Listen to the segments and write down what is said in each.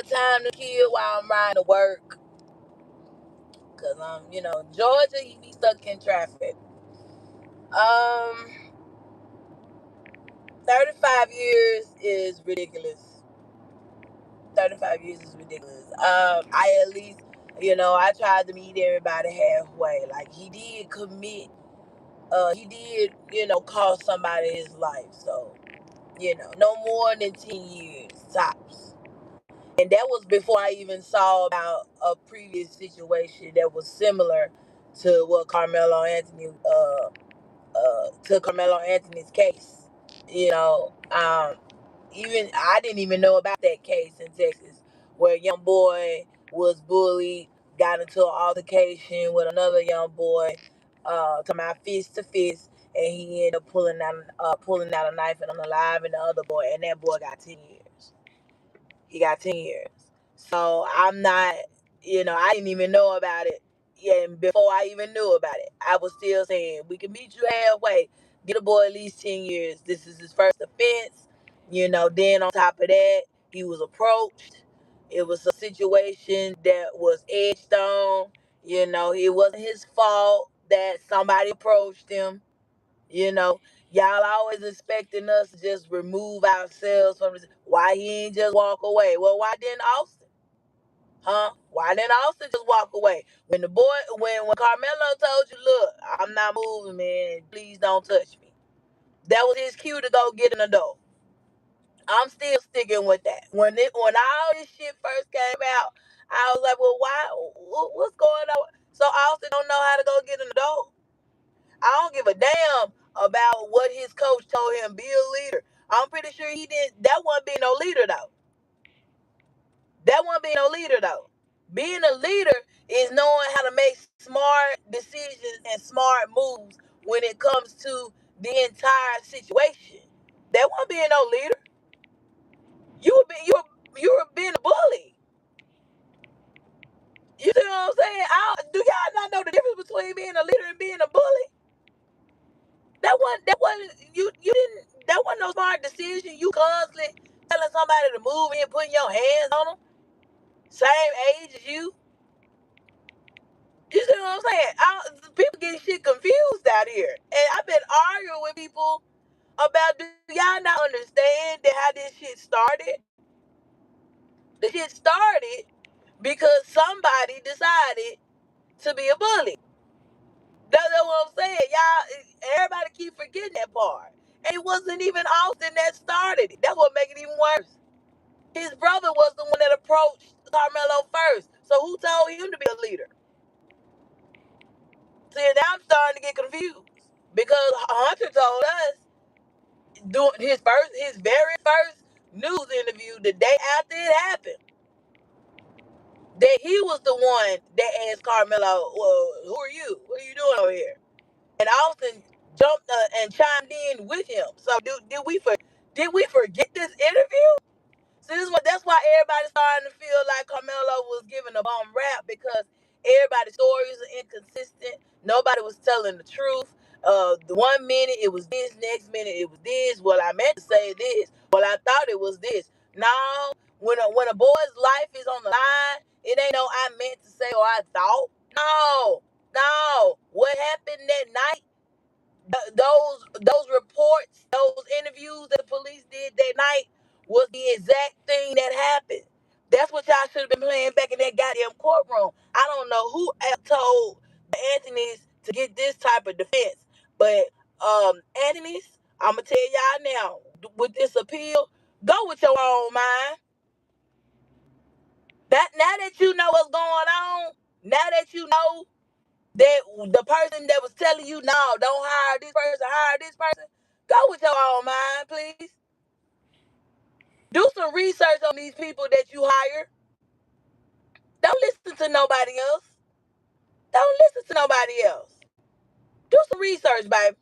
of time to kill while I'm riding to work. Cause Georgia, you be stuck in traffic. 35 years is ridiculous. 35 years is ridiculous. I at least, I tried to meet everybody halfway. Like he did commit, he did, cost somebody his life. So, no more than 10 years tops. And that was before I even saw about a previous situation that was similar to what Carmelo Anthony's case. You know, even I didn't even know about that case in Texas where a young boy was bullied, got into an altercation with another young boy, to my fist to fist, and he ended up pulling out a knife and unaliving the other boy, and that boy got 10 years. He got 10 years. So I'm not, I didn't even know about it. Yeah, and before I even knew about it, I was still saying we can meet you halfway. Get a boy at least 10 years. This is his first offense. Then on top of that, he was approached. It was a situation that was edged on. It wasn't his fault that somebody approached him. You know, y'all always expecting us to just remove ourselves from this. Why he ain't just walk away? Well, why didn't Austin? Huh? Why didn't Austin just walk away? When Carmelo told you, look, I'm not moving, man. Please don't touch me. That was his cue to go get an adult. I'm still sticking with that. When all this shit first came out, I was like, well, why? What's going on? So Austin don't know how to go get an adult. I don't give a damn about what his coach told him. Be a leader. I'm pretty sure he didn't. That wasn't being no leader though. That wasn't being no leader though. Being a leader is knowing how to make smart decisions and smart moves when it comes to the entire situation. That wasn't being no leader. You were being a bully. You see what I'm saying? Do y'all not know the difference between being a leader and being a bully? That wasn't you didn't that wasn't no smart decision. You constantly telling somebody to move in, putting your hands on them, same age as you. You see what I'm saying? People getting shit confused out here, and I've been arguing with people about, do y'all not understand that how this shit started? The shit started because somebody decided to be a bully. That's what I'm saying. Y'all, everybody keep forgetting that part. And it wasn't even Austin that started it. That's what makes it even worse. His brother was the one that approached Carmelo first. So who told him to be a leader? See, now I'm starting to get confused. Because Hunter told us doing his very first news interview the day after it happened, that he was the one that asked Carmelo, well, who are you? What are you doing over here? And Austin jumped and chimed in with him. So did we forget this interview? So that's why everybody's starting to feel like Carmelo was giving a bum rap, because everybody's stories are inconsistent. Nobody was telling the truth. The 1 minute it was this, next minute it was this. Well, I meant to say this. Well, I thought it was this. No, when a boy's life is on the line, it ain't no I meant to say or I thought. No, no. What happened that night? Those reports, those interviews that the police did that night was the exact thing that happened. That's what y'all should have been playing back in that goddamn courtroom. I don't know who told the Anthony's to get this type of defense, but Anthony's, I'm gonna tell y'all now, with this appeal, go with your own mind. That now that you know what's going on, now that you know that the person that was telling you, no, don't hire this person, go with your own mind, please. Do some research on these people that you hire. Don't listen to nobody else. Don't listen to nobody else. Do some research, baby.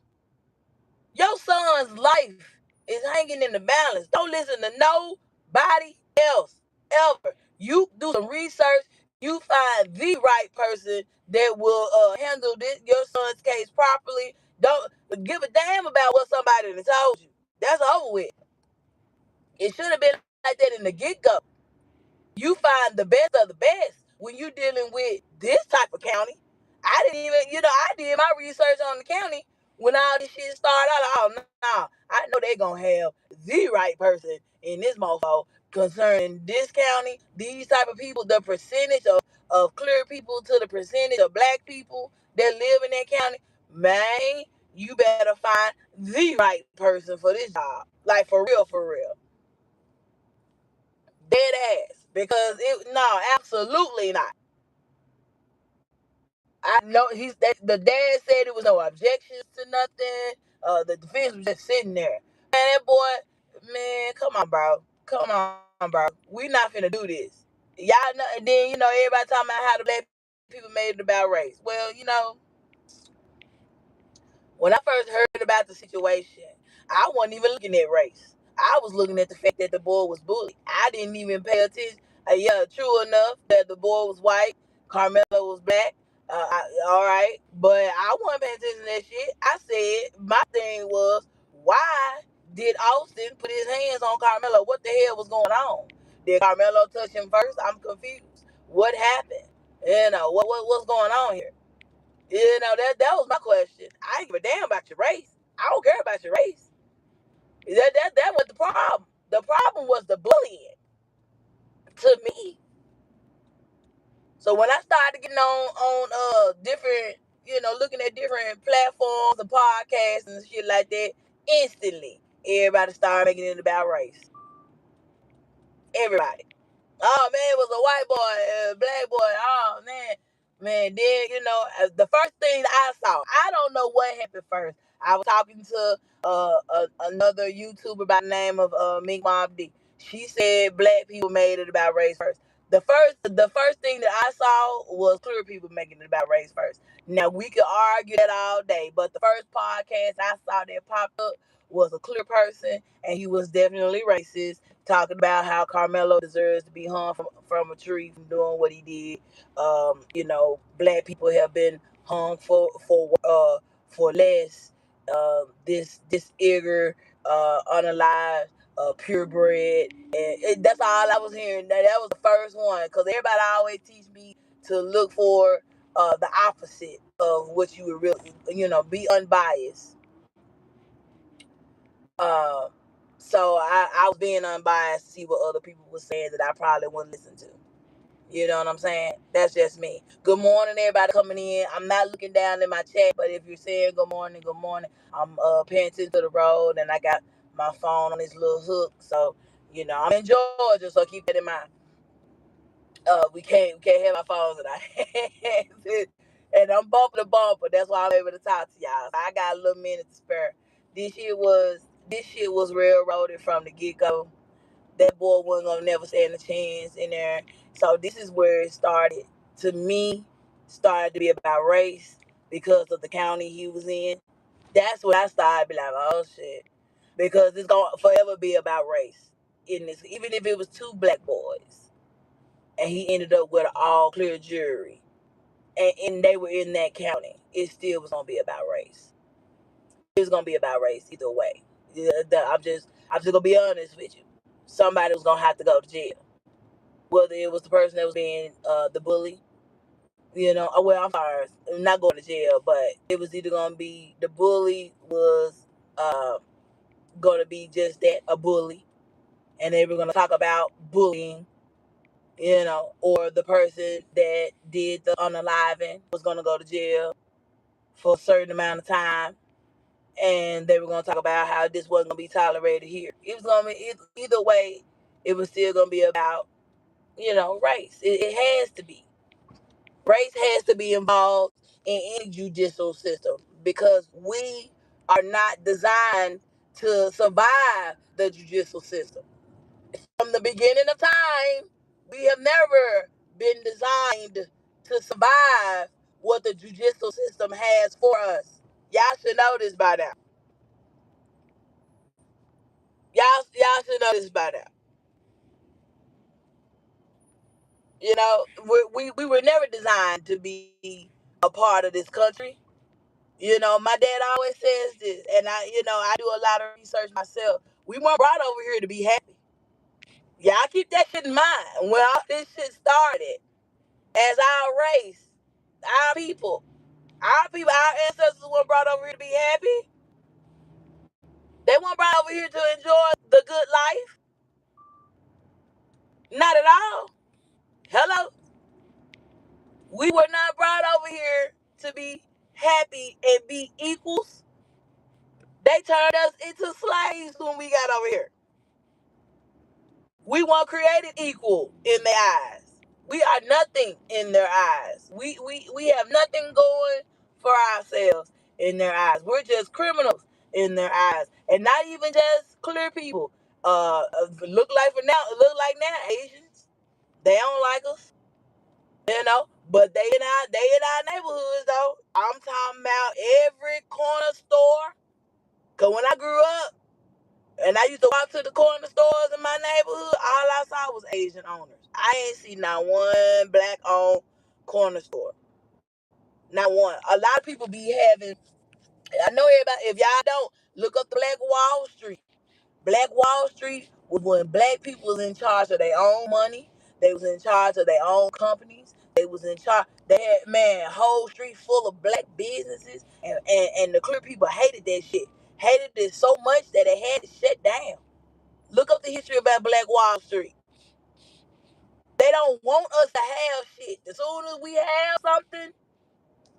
Your son's life is hanging in the balance. Don't listen to nobody else, ever. You do some research. You find the right person that will handle your son's case properly. Don't give a damn about what somebody done told you. That's over with. It should have been like that in the get-go. You find the best of the best when you're dealing with this type of county. I didn't even, I did my research on the county when all this shit started out. Oh, no, I know they gonna have the right person in this mofo concerning this county, these type of people, the percentage of clear people to the percentage of black people that live in that county. Man, you better find the right person for this job. Like, for real, for real. Dead ass. Because no, absolutely not. I know the dad said it was no objections to nothing. The defense was just sitting there. Man, that boy, man, come on, bro. Come on, bro. We not finna do this. Y'all know, and then, everybody talking about how the black people made it about race. Well, when I first heard about the situation, I wasn't even looking at race. I was looking at the fact that the boy was bullied. I didn't even pay attention. Yeah, true enough that the boy was white, Karmelo was black. All right, but I wasn't paying attention to that shit. I said my thing was, why did Austin put his hands on Karmelo? What the hell was going on? Did Karmelo touch him first? I'm confused. What happened? What's going on here? That was my question. I ain't give a damn about your race. I don't care about your race. That was the problem. The problem was the bullying to me. So when I started getting on different, looking at different platforms and podcasts and shit like that, instantly everybody started making it about race. Everybody. Oh man, it was a white boy, a black boy. Oh man. Then the first thing I saw, I don't know what happened first. I was talking to another YouTuber by the name of Mink Mob D. She said black people made it about race first. The first thing that I saw was clear people making it about race first. Now we could argue that all day, but the first podcast I saw that popped up was a clear person, and he was definitely racist, talking about how Karmelo deserves to be hung from a tree from doing what he did. Black people have been hung for less. This eager, unalive, purebred, and that's all I was hearing. That was the first one, because everybody always teach me to look for the opposite of what you would really, be unbiased. Uh, so I was being unbiased to see what other people were saying that I probably wouldn't listen to. You know what I'm saying? That's just me. Good morning, everybody coming in. I'm not looking down in my chat, but if you're saying good morning, I'm paying attention to the road, and I got my phone on this little hook. So, I'm in Georgia, so keep that in mind. We can't have our phones in our hands. And I'm bumper to bumper. That's why I'm able to talk to y'all. So I got a little minute to spare. This shit was railroaded from the get go. That boy wasn't gonna never stand a chance in there. So this is where it started. To me, started to be about race because of the county he was in. That's when I started to be like, oh shit, because it's gonna forever be about race in this. Even if it was two black boys, and he ended up with an all clear jury, and they were in that county, it still was gonna be about race. It was gonna be about race either way. I'm just gonna be honest with you. Somebody was gonna have to go to jail, whether it was the person that was being the bully. Well, I'm sorry, not going to jail, but it was either gonna be the bully was uh, gonna be just that, a bully, and they were gonna talk about bullying, or the person that did the unaliving was gonna go to jail for a certain amount of time, and they were gonna talk about how this wasn't gonna be tolerated here. It was gonna be either way. It was still gonna be about race. It has to be. Race has to be involved in any judicial system because we are not designed to survive the judicial system. From the beginning of time, we have never been designed to survive what the judicial system has for us. Y'all should know this by now. Y'all should know this by now. We were never designed to be a part of this country. My dad always says this, and I do a lot of research myself. We weren't brought over here to be happy. Y'all keep that shit in mind. When all this shit started, as our race, our ancestors weren't brought over here to be happy. They weren't brought over here to enjoy the good life. Not at all. Hello. We were not brought over here to be happy and be equals. They turned us into slaves when we got over here. We weren't created equal in their eyes. We are nothing in their eyes. We have nothing going for ourselves in their eyes. We're just criminals in their eyes. And not even just clear people. Look like now Asians. They don't like us. But they in our neighborhoods though. I'm talking about every corner store. Cause when I grew up and I used to walk to the corner stores in my neighborhood, all I saw was Asian owners. I ain't see not one black owned corner store. Not one. A lot of people be having, I know everybody, if y'all don't, look up the Black Wall Street. Black Wall Street was when black people was in charge of their own money. They was in charge of their own companies. They was in charge. They had, man, a whole street full of black businesses. And the clear people hated that shit. Hated it so much that they had to shut down. Look up the history about Black Wall Street. They don't want us to have shit. As soon as we have something,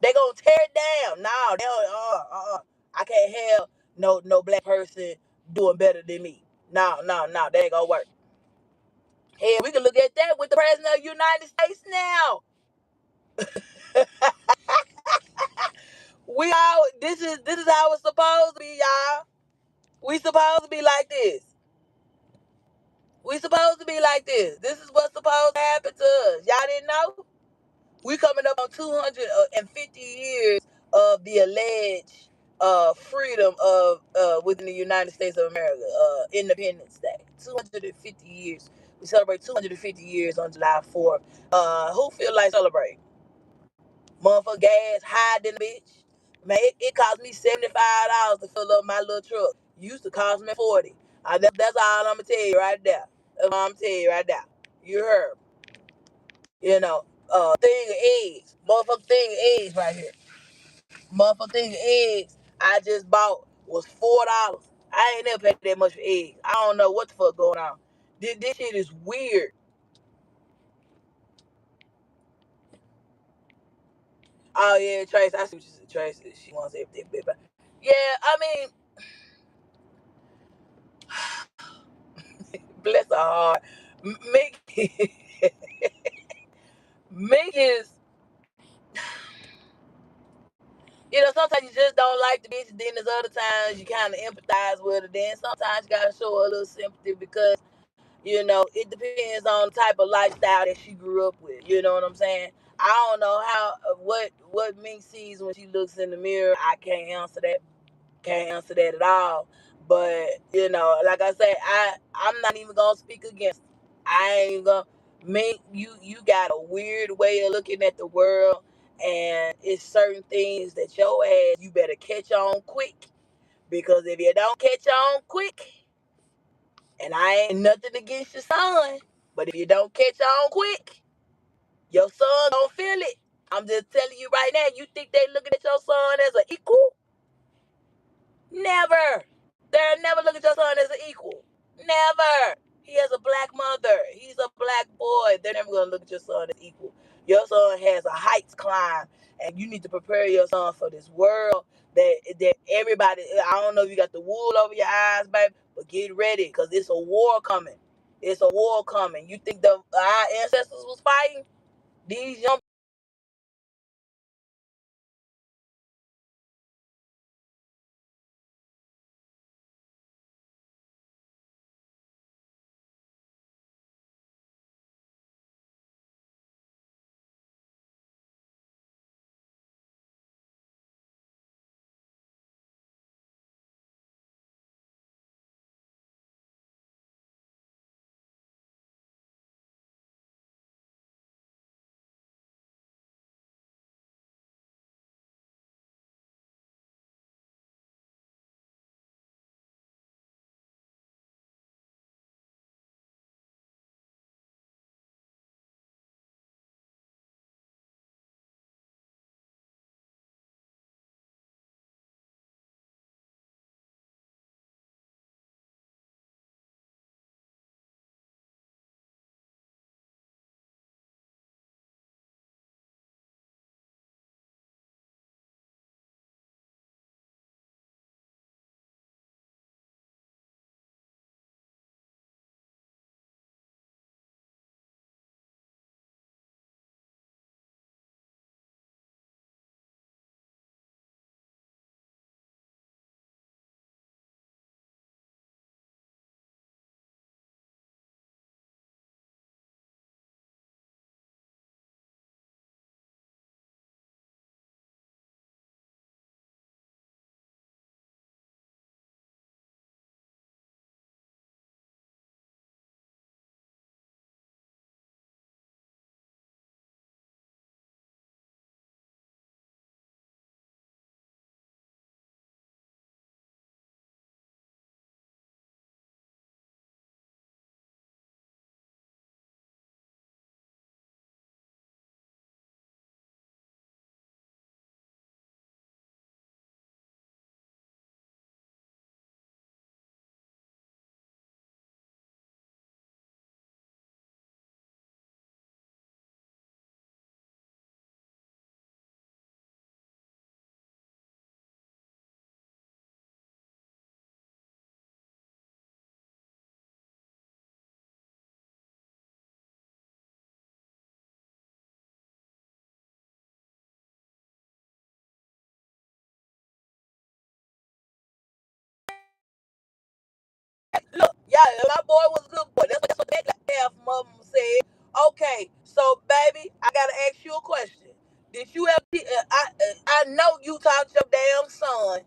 they gonna tear it down. No, they don't, I can't have no black person doing better than me. No, that ain't gonna work. Hey, we can look at that with the president of the United States now. This is how it's supposed to be, y'all. We supposed to be like this. We supposed to be like this. This is what's supposed to happen to us. Y'all didn't know? We coming up on 250 years of the alleged freedom of within the United States of America, Independence Day. 250 years. We celebrate 250 years on July 4th. Who feel like celebrating? Motherfucker gas high than a bitch. Man, it cost me $75 to fill up my little truck. Used to cost me 40. That's all I'm gonna tell you right there. That's all I'm telling you right there. You heard. You know, thing of eggs. Motherfucker thing of eggs right here. Motherfucker thing of eggs I just bought was $4. I ain't never paid that much for eggs. I don't know what the fuck going on. This shit is weird. Oh yeah, Trace, I see what you said, Trace. She wants everything big. Yeah, I mean, bless her heart. Mick, Mick is, sometimes you just don't like the bitch. Then there's other times you kind of empathize with her. Then sometimes you gotta show her a little sympathy because it depends on the type of lifestyle that she grew up with. You know what I'm saying? I don't know what Mink sees when she looks in the mirror. I can't answer that. Can't answer that at all. But like I said, I'm not even gonna speak against. Her. I ain't gonna. Mink, you got a weird way of looking at the world, and it's certain things that your ass you better catch on quick because if you don't catch on quick. And I ain't nothing against your son. But if you don't catch on quick, your son don't feel it. I'm just telling you right now, you think they looking at your son as an equal? Never. They'll never look at your son as an equal. Never. He has a black mother. He's a black boy. They're never going to look at your son as equal. Your son has a heights climb, and you need to prepare your son for this world that everybody, I don't know if you got the wool over your eyes, baby, but get ready because it's a war coming. It's a war coming. You think our ancestors was fighting? These young Look, yeah, my boy was a good boy. That's what that half of them said. Okay, so baby, I gotta ask you a question. Did you ever? I know you talked to your damn son.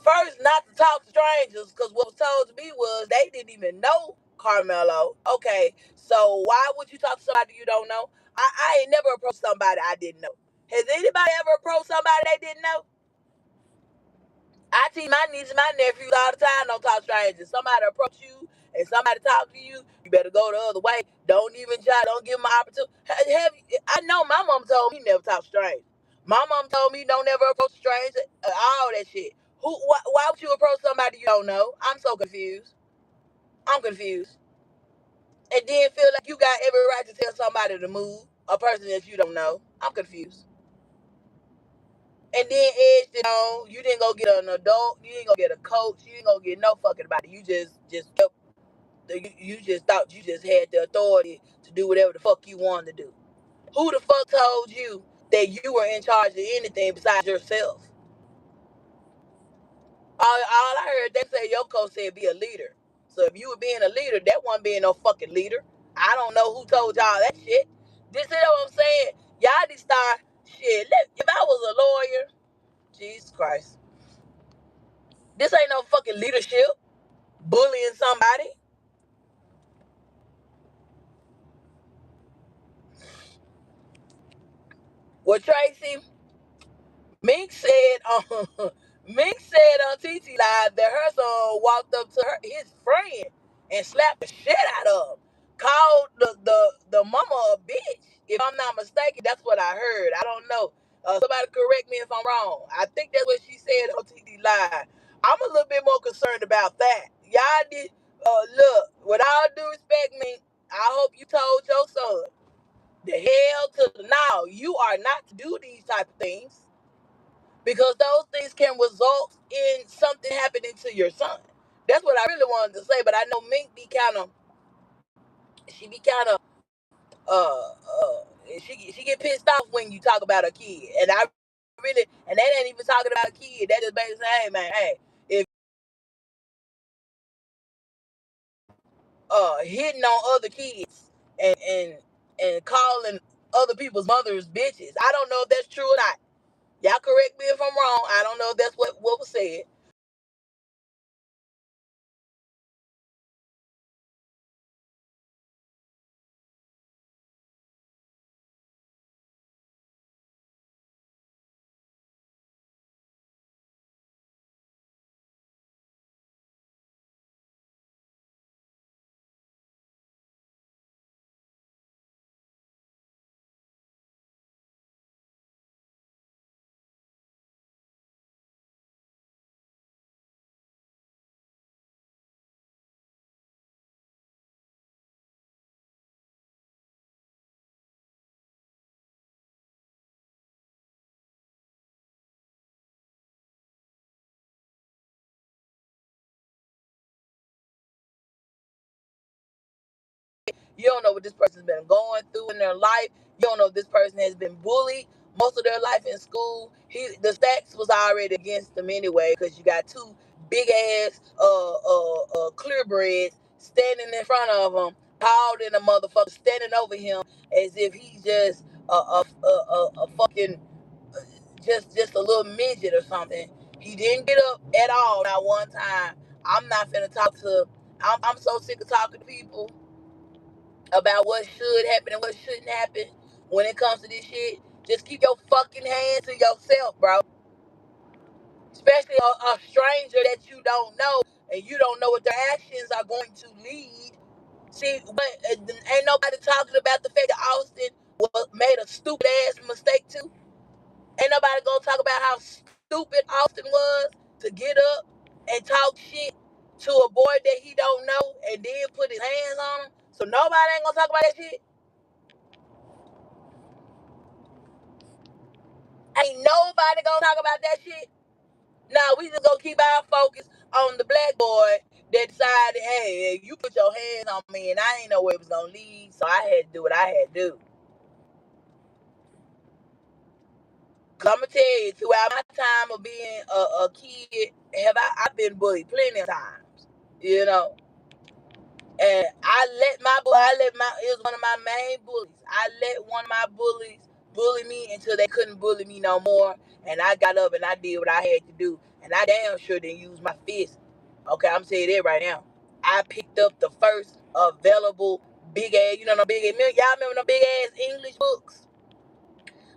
First, not to talk to strangers, because what was told to me was they didn't even know Karmelo. Okay, so why would you talk to somebody you don't know? I ain't never approached somebody I didn't know. Has anybody ever approached somebody they didn't know? I teach my nieces and my nephews all the time, don't talk to strangers. Somebody approach you and somebody talk to you, you better go the other way. Don't even try, don't give them an opportunity. I know my mom told me never talk to strangers. My mom told me don't ever approach strangers, all that shit. Why would you approach somebody you don't know? I'm so confused. I'm confused. And then feel like you got every right to tell somebody to move, a person that you don't know. I'm confused. And then edged it on. You didn't go get an adult. You didn't go get a coach. You didn't go get no fucking body. You just kept. You just thought you just had the authority to do whatever the fuck you wanted to do. Who the fuck told you that you were in charge of anything besides yourself? All I heard they say your coach said be a leader. So if you were being a leader, that wasn't being no fucking leader. I don't know who told y'all that shit. This is what I'm saying. Y'all need to start shit. If I was a lawyer, Jesus Christ, this ain't no fucking leadership. Bullying somebody. Well, Tracy, Mink said on Mink said on TT Live that her son walked up to his friend and slapped the shit out of him. Called the mama a bitch. If I'm not mistaken, that's what I heard. I don't know. Somebody correct me if I'm wrong. I think that's what she said on TT Live. I'm a little bit more concerned about that. Y'all did look, with all due respect, Mink, I hope you told your son the hell to the now. You are not to do these type of things because those things can result in something happening to your son. That's what I really wanted to say. But I know Mink be kind of, she be kind of, uh, uh, she get pissed off when you talk about a kid, and I really, and that ain't even talking about a kid. That just basically saying, hey man, hey, if hitting on other kids and calling other people's mothers bitches, I don't know if that's true or not. Y'all correct me if I'm wrong. I don't know if that's what was said. You don't know what this person's been going through in their life. You don't know if this person has been bullied most of their life in school. The stacks was already against them anyway because you got two big ass clearbreds standing in front of him, called in a motherfucker, standing over him as if he's just a fucking just a little midget or something. He didn't get up at all, not one time. I'm not finna talk to. I'm so sick of talking to people about what should happen and what shouldn't happen when it comes to this shit. Just keep your fucking hands to yourself, bro. Especially a stranger that you don't know and you don't know what their actions are going to lead. See, but ain't nobody talking about the fact that Austin made a stupid ass mistake too. Ain't nobody gonna talk about how stupid Austin was to get up and talk shit to a boy that he don't know and then put his hands on him. So nobody ain't gonna talk about that shit. Ain't nobody gonna talk about that shit. Nah, we just gonna keep our focus on the black boy that decided, hey, you put your hands on me and I ain't know where it was gonna lead, so I had to do what I had to do. Cause I'm gonna tell you, throughout my time of being a kid, I've been bullied plenty of times. you know. And it was one of my main bullies. I let one of my bullies bully me until they couldn't bully me no more. And I got up and I did what I had to do. And I damn sure didn't use my fist. Okay, I'm saying that right now. I picked up the first available big ass, no big ass, y'all remember the big ass English books?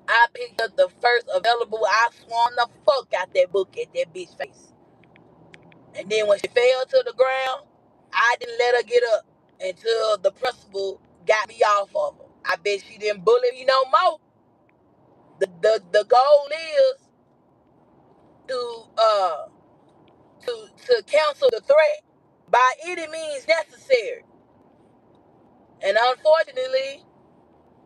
I picked up the first available, I swung the fuck out that book at that bitch face. And then when she fell to the ground, I didn't let her get up until the principal got me off of her. I bet she didn't bully me no more. The goal is to to cancel the threat by any means necessary. And unfortunately,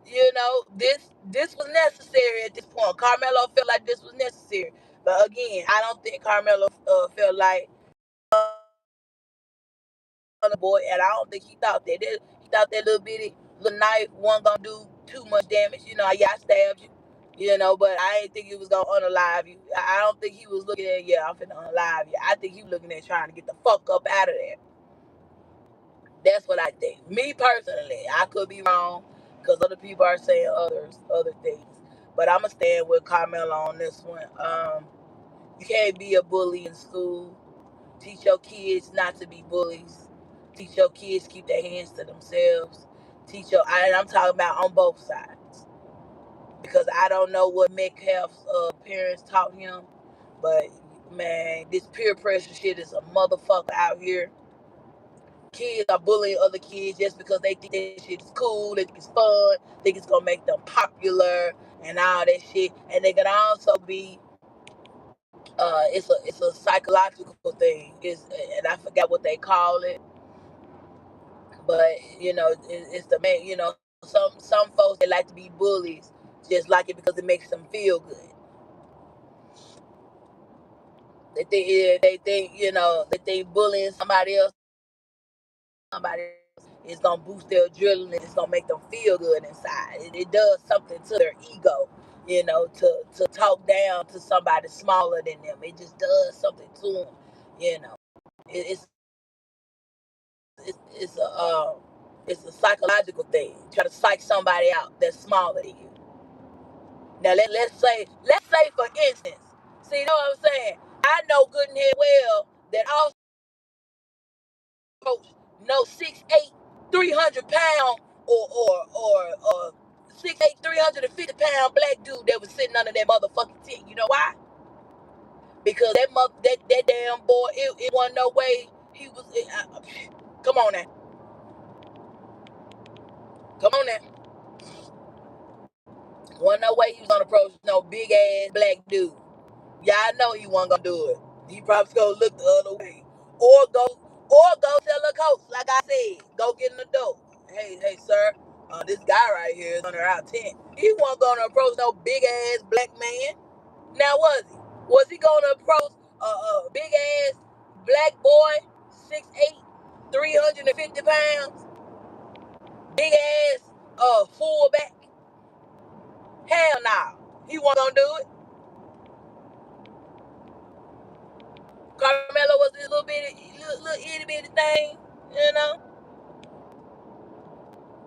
this was necessary at this point. Karmelo felt like this was necessary. But again, I don't think Karmelo felt like other boy, and I don't think he thought that. He thought that little bitty little knife wasn't gonna do too much damage. Yeah, I stabbed you. But I didn't think it was gonna unalive you. I don't think he was looking at, I'm finna unalive you. I think he was looking at trying to get the fuck up out of there. That's what I think. Me personally, I could be wrong because other people are saying other things. But I'ma stand with Karmelo on this one. You can't be a bully in school. Teach your kids not to be bullies. Teach your kids to keep their hands to themselves. And I'm talking about on both sides. Because I don't know what Metcalf's parents taught him. But, man, this peer pressure shit is a motherfucker out here. Kids are bullying other kids just because they think that shit is cool, they think it's fun, think it's gonna make them popular and all that shit. And they can also be it's a psychological thing. And I forgot what they call it, but it's the main. Some folks, they like to be bullies, just like it because it makes them feel good. They think bullying somebody else is gonna boost their adrenaline. It's gonna make them feel good inside. It does something to their ego. To talk down to somebody smaller than them. It just does something to them. It's it's a it's a psychological thing. Try to psych somebody out that's smaller than you. Now let's say for instance, see, you know what I'm saying? I know good and well that all coach no 6'8", 300 pound or 6'8", 350 pound black dude that was sitting under that motherfucking tent. You know why? Because that damn boy, it wasn't no way he was. Come on now, come on now. Wasn't no way he was gonna approach no big ass black dude. Yeah, I know he wasn't gonna do it. He probably gonna look the other way, or go tell the coach. Like I said, go get in the door. Hey, sir. This guy right here is under our tent. He wasn't gonna approach no big ass black man. Now was he? Was he gonna approach a big ass black boy, 6'8", 350 pounds, big ass fullback? Hell no. He wasn't gonna do it. Karmelo was this little itty bitty thing, you know.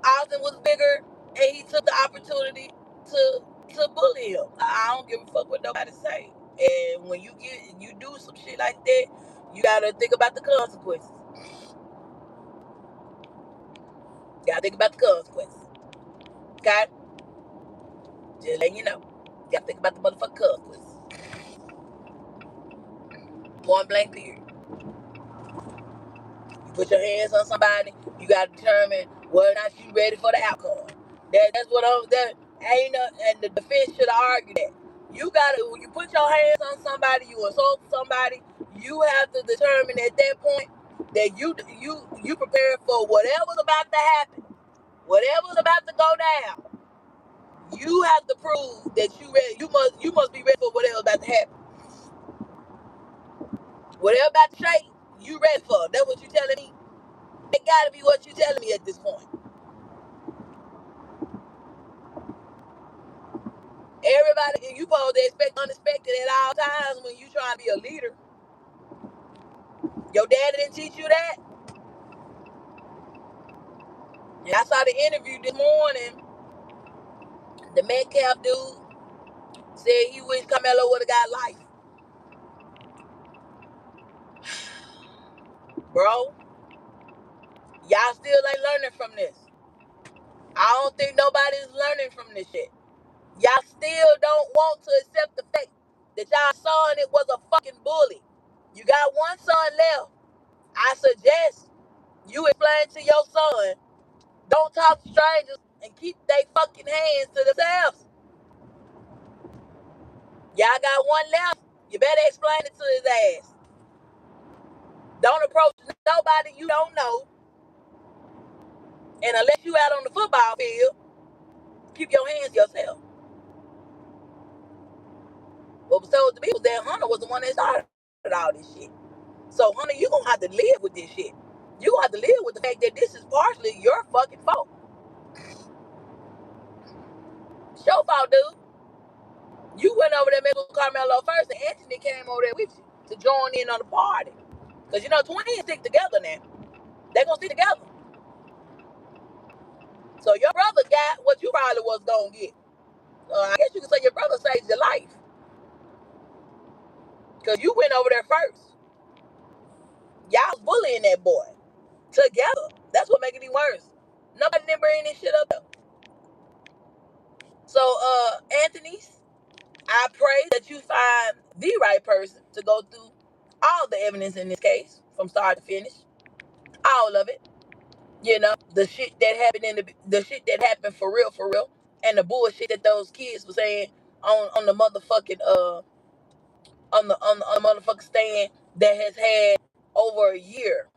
Austin was bigger, and he took the opportunity to bully him. I don't give a fuck what nobody say. And when you do some shit like that, you gotta think about the consequences. You gotta think about the consequences. Okay? Just letting you know. You gotta think about the motherfucking consequences. Point blank period. You put your hands on somebody, you gotta determine whether or not you ready for the outcome. That's what that ain't and the defense should argue that. When you put your hands on somebody, you assault somebody, you have to determine at that point that you prepare for whatever's about to happen, whatever's about to go down. You have to prove that you ready. You must be ready for whatever's about to happen. Whatever about to shake, you ready for. That's what you telling me. That gotta be what you telling me at this point. Everybody, you supposed to expect unexpected at all times when you trying to be a leader. Your daddy didn't teach you that? And I saw the interview this morning. The Metcalf dude said he wished Karmelo would have got life. Bro, y'all still ain't learning from this. I don't think nobody's learning from this shit. Y'all still don't want to accept the fact that y'all son it was a fucking bully. You got one son left. I suggest you explain to your son, don't talk to strangers and keep their fucking hands to themselves. Y'all got one left. You better explain it to his ass. Don't approach nobody you don't know. And unless you out on the football field, keep your hands to yourself. What was told to me was that Hunter was the one that started all this shit. So, Hunter, you're going to have to live with this shit. You're going to have to live with the fact that this is partially your fucking fault. It's your fault, dude. You went over there with Karmelo first, and Anthony came over there with you to join in on the party. Because, you know, twins stick together now. They're going to stick together. So your brother got what you probably was going to get. I guess you could say your brother saved your life. Because you went over there first. Y'all was bullying that boy. Together. That's what making it worse. Nobody didn't bring this shit up though. So, Anthony's, I pray that you find the right person to go through all the evidence in this case from start to finish. All of it. You know, the shit that happened the shit that happened for real, and the bullshit that those kids were saying on the motherfucking on the motherfucking stand that has had over a year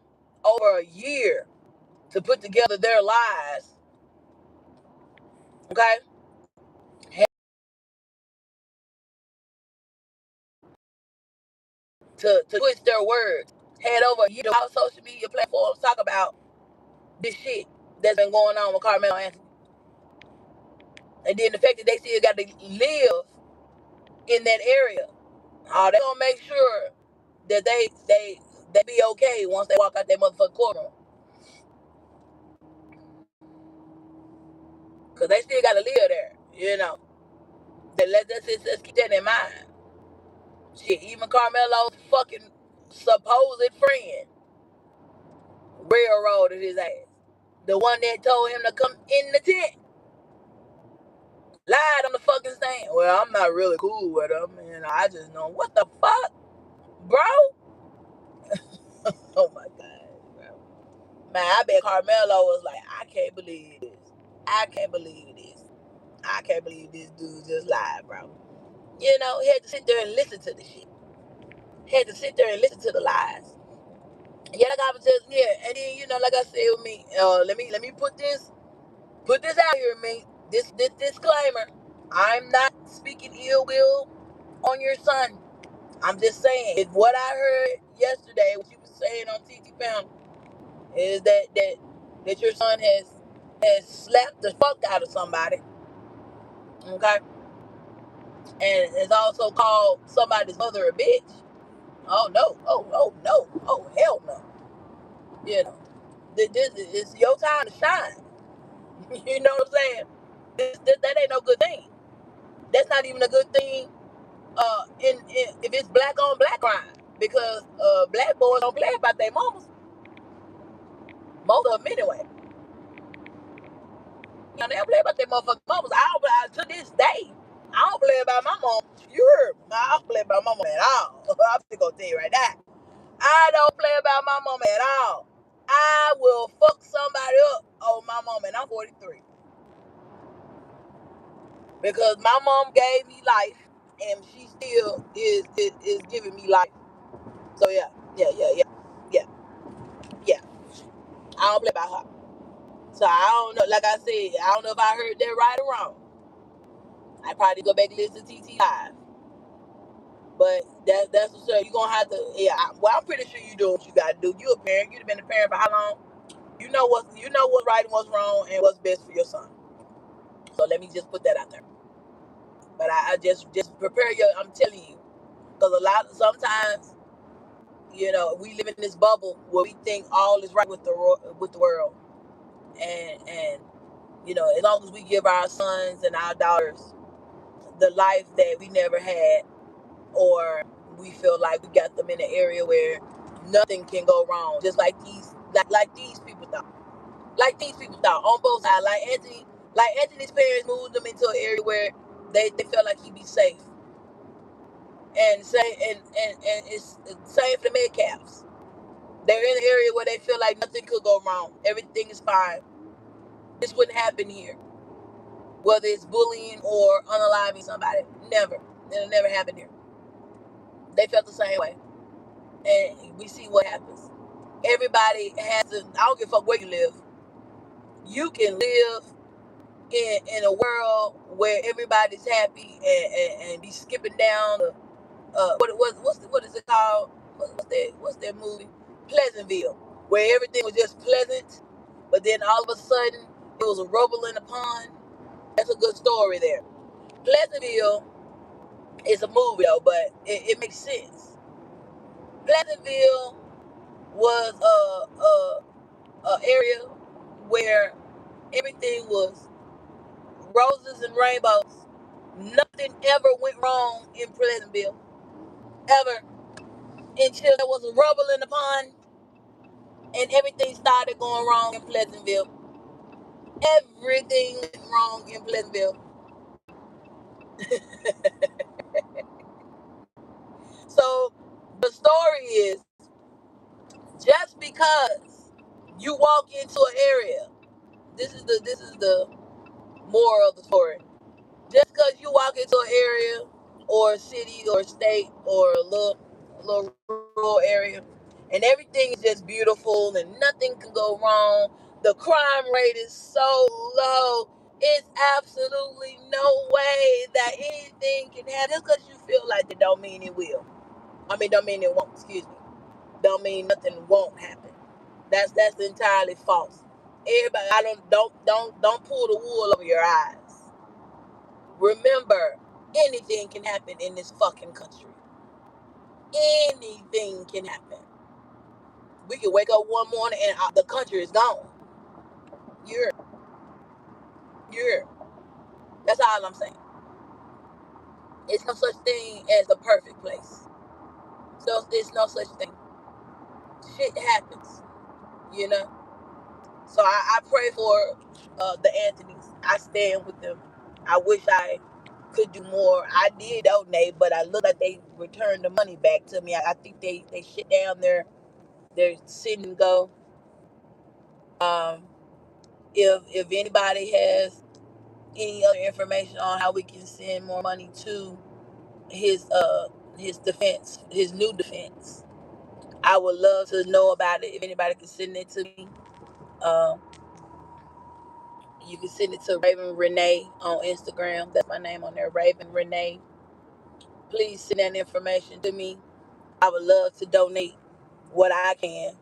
to put together their lies. Okay? To twist their words. Had over a year to all social media platforms talk about this shit that's been going on with Karmelo Anthony. And then the fact that they still got to live in that area. They're gonna make sure that they be okay once they walk out that motherfucking courtroom. Cause they still gotta live there, you know. Let's keep that in mind. Shit, even Karmelo's fucking supposed friend railroaded his ass. The one that told him to come in the tent lied on the fucking stand. Well, I'm not really cool with him, and I just know what the fuck, bro. Oh my god, bro. Man, I bet Karmelo was like, I can't believe this. I can't believe this. I can't believe this dude just lied, bro. You know, he had to sit there and listen to the shit. He had to sit there and listen to the lies. Yeah, like I was just and then you know, like I said with me, let me put this out here, me. This disclaimer. I'm not speaking ill will on your son. I'm just saying, if what I heard yesterday, what you was saying on TT Pound, is that your son has slapped the fuck out of somebody, okay, and has also called somebody's mother a bitch. Oh no! Oh no! Oh hell no! You know, this is your time to shine. You know what I'm saying? That ain't no good thing. That's not even a good thing. If it's black on black crime, because black boys don't play about their mamas. Most of them anyway. You know, they don't play about their motherfucking mamas. I don't play to this day. I don't play about my mom. You heard me. I don't play about my mom at all. I'm just gonna tell you right now. I don't play about my mom at all. I will fuck somebody up on my mom, and I'm 43. Because my mom gave me life, and she still is giving me life. So yeah. Yeah. I don't play about her. So I don't know. Like I said, I don't know if I heard that right or wrong. I probably go back and listen to TT live. But that's for sure. You're gonna have to. Yeah. I'm pretty sure you do what you gotta do. You a parent. You've been a parent for how long? You know what's right and what's wrong and what's best for your son. So let me just put that out there. But I just prepare your. I'm telling you, because sometimes, you know, we live in this bubble where we think all is right with the world. And as long as we give our sons and our daughters the life that we never had, or we feel like we got them in an area where nothing can go wrong, just like these people thought. Like these people thought on both sides. Anthony's parents moved them into an area where they felt like he'd be safe. And it's the same for the Metcalfs. They're in an area where they feel like nothing could go wrong. Everything is fine. This wouldn't happen here. Whether it's bullying or unaliving somebody. Never. It'll never happen here. They felt the same way. And we see what happens. Everybody has to, I don't give a fuck where you live. You can live in a world where everybody's happy and be skipping down what is it called? What's that movie? Pleasantville, where everything was just pleasant, but then all of a sudden it was a rubble in the pond. That's a good story there. Pleasantville is a movie though, but it makes sense. Pleasantville was a area where everything was roses and rainbows. Nothing ever went wrong in Pleasantville, ever, until there was a rubble in the pond and everything started going wrong in Pleasantville. Everything went wrong in Pleasantville. So the story is, just because you walk into an area, this is the moral of the story. Just because you walk into an area or a city or a state or a little rural area and everything is just beautiful and nothing can go wrong, the crime rate is so low, it's absolutely no way that anything can happen. Just because you feel like it don't mean it will. Don't mean it won't, excuse me. Don't mean nothing won't happen. That's entirely false. Everybody, I don't pull the wool over your eyes. Remember, anything can happen in this fucking country. Anything can happen. We can wake up one morning and the country is gone. You're, you're. That's all I'm saying. It's no such thing as the perfect place. So it's no such thing. Shit happens, you know. So I pray for the Anthonys. I stand with them. I wish I could do more. I did donate, but I look like they returned the money back to me. I think they shut down their Send and Go. If anybody has any other information on how we can send more money to his defense, his new defense, I would love to know about it. If anybody can send it to me, um, you can send it to Raven Renee on Instagram. That's my name on there, Raven Renee. Please send that information to me. I would love to donate what I can,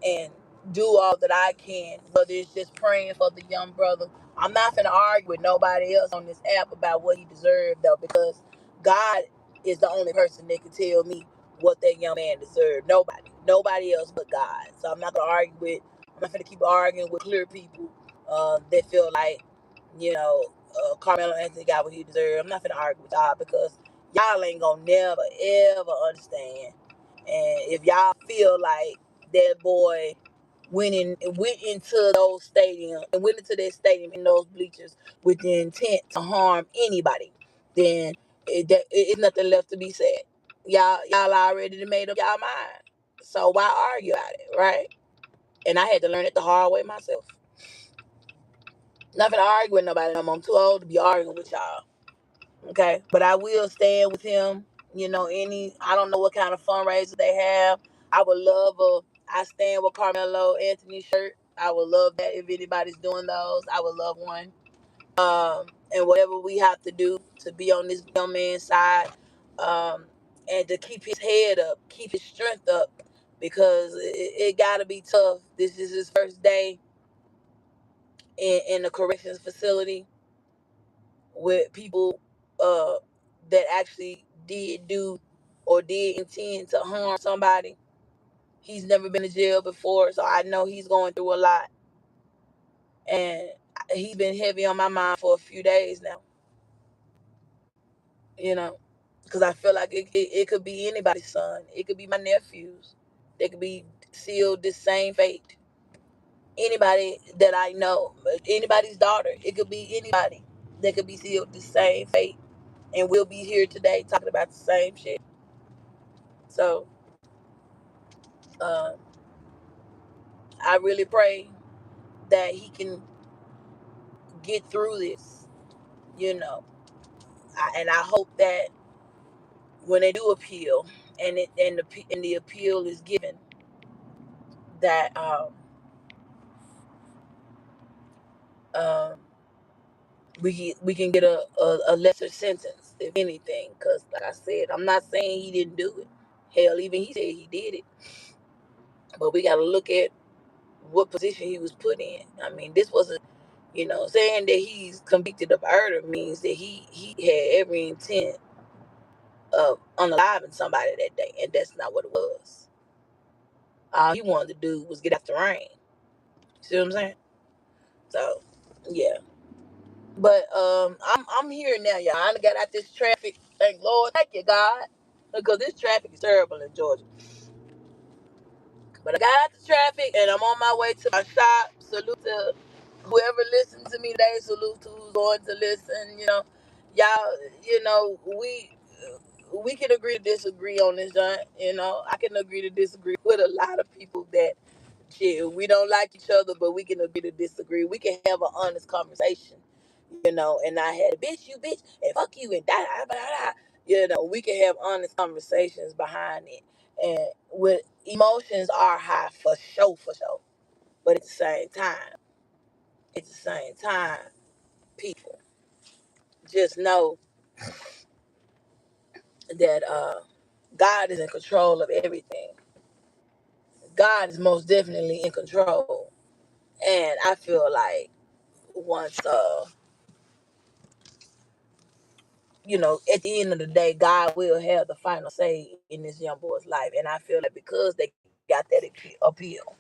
and do all that I can, whether it's just praying for the young brother. I'm not going to argue with nobody else on this app about what he deserved, though, because God is the only person that can tell me what that young man deserved. Nobody else but God. So I'm not going to keep arguing with clear people that feel like, Carmelo Anthony got what he deserved. I'm not going to argue with y'all because y'all ain't going to never, ever understand. And if y'all feel like that boy went into those stadiums and went into that stadium in those bleachers with the intent to harm anybody, then it's nothing left to be said. Y'all already made up y'all mind. So why argue about it, right? And I had to learn it the hard way myself. Nothing to argue with nobody no more. I'm too old to be arguing with y'all. Okay, but I will stand with him. I don't know what kind of fundraiser they have. I would love I stand with Carmelo Anthony shirt. I would love that if anybody's doing those. I would love one. And whatever we have to do to be on this young man's side, and to keep his head up, keep his strength up, because it gotta be tough. This is his first day in the corrections facility with people that actually did do or did intend to harm somebody. He's never been to jail before, so I know he's going through a lot. And he's been heavy on my mind for a few days now, you know, because I feel like it could be anybody's son. It could be my nephews. They could be sealed the same fate. Anybody that I know, anybody's daughter. It could be anybody that could be sealed the same fate. And we'll be here today talking about the same shit. So um, I really pray that he can get through this, you know. And I hope that when they do appeal, and the appeal is given, that um, we can get a lesser sentence, if anything. Because like I said, I'm not saying he didn't do it. Hell, even he said he did it. But we got to look at what position he was put in. I mean, this wasn't, saying that he's convicted of murder means that he had every intent of unaliving somebody that day, and that's not what it was. All he wanted to do was get out the rain. See what I'm saying? So, yeah. But I'm here now, y'all. I done got out this traffic. Thank Lord, thank you, God, because this traffic is terrible in Georgia. But I got out the traffic and I'm on my way to my shop. Salute to whoever listens to me today. Salute to who's going to listen. Y'all. We can agree to disagree on this joint. I can agree to disagree with a lot of people that shit. We don't like each other, but we can agree to disagree. We can have an honest conversation. And I had a bitch, you bitch, and fuck you, and da da da da. We can have honest conversations behind it. And with emotions are high for sure. But at the same time, people just know that God is in control of everything. God is most definitely in control. And I feel like once at the end of the day, God will have the final say in this young boy's life. And I feel like because they got that appeal,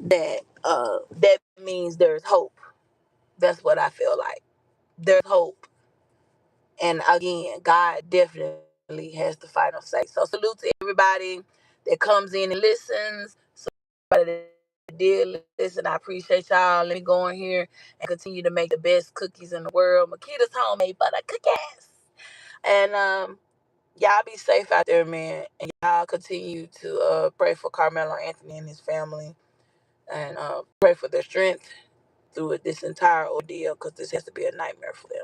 that means there's hope. That's what I feel like. There's hope. And again, God definitely has the final say. So salute to everybody that comes in and listens. So everybody that did listen, I appreciate y'all. Let me go in here and continue to make the best cookies in the world. Makita's homemade butter cookies. And y'all be safe out there, man. And y'all continue to pray for Karmelo Anthony and his family. And pray for their strength through this entire ordeal, because this has to be a nightmare for them.